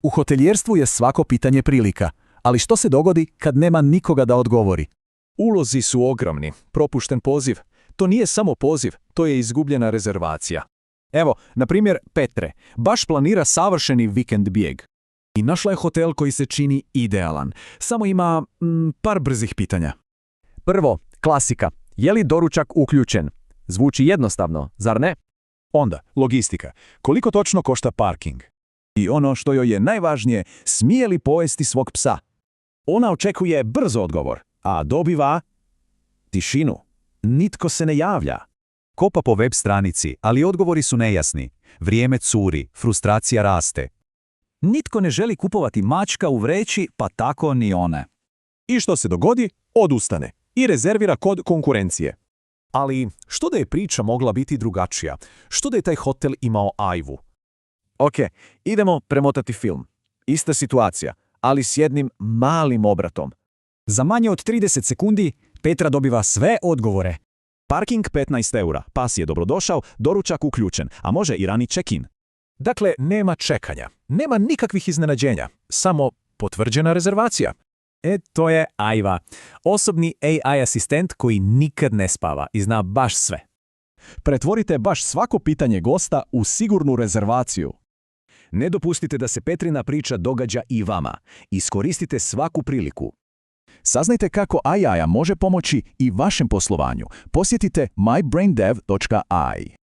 U hotelijerstvu je svako pitanje prilika, ali što se dogodi kad nema nikoga da odgovori? Ulozi su ogromni. Propušten poziv. To nije samo poziv, to je izgubljena rezervacija. Evo, na primjer, Petre, baš planira savršeni vikend bijeg. I našla je hotel koji se čini idealan, samo ima par brzih pitanja. Prvo, klasika. Je li doručak uključen? Zvuči jednostavno, zar ne? Onda, logistika. Koliko točno košta parking? I ono što joj je najvažnije, smije li pojesti svog psa? Ona očekuje brz odgovor, a dobiva tišinu. Nitko se ne javlja. Kopa po web stranici, ali odgovori su nejasni. Vrijeme curi, frustracija raste. Nitko ne želi kupovati mačka u vreći, pa tako ni one. I što se dogodi? Odustane i rezervira kod konkurencije. Ali što da je priča mogla biti drugačija? Što da je taj hotel imao ajvu? Ok, idemo premotati film. Ista situacija, ali s jednim malim obratom. Za manje od 30 sekundi Petra dobiva sve odgovore. Parking 15 eura, pas je dobrodošao, doručak uključen, a može i rani check-in. Dakle, nema čekanja, nema nikakvih iznenađenja, samo potvrđena rezervacija. To je ajva. Osobni AI asistent koji nikad ne spava i zna baš sve. Pretvorite baš svako pitanje gosta u sigurnu rezervaciju. Ne dopustite da se Petrina priča događa i vama. Iskoristite svaku priliku. Saznajte kako AI može pomoći i vašem poslovanju. Posjetite mybraindev.ai.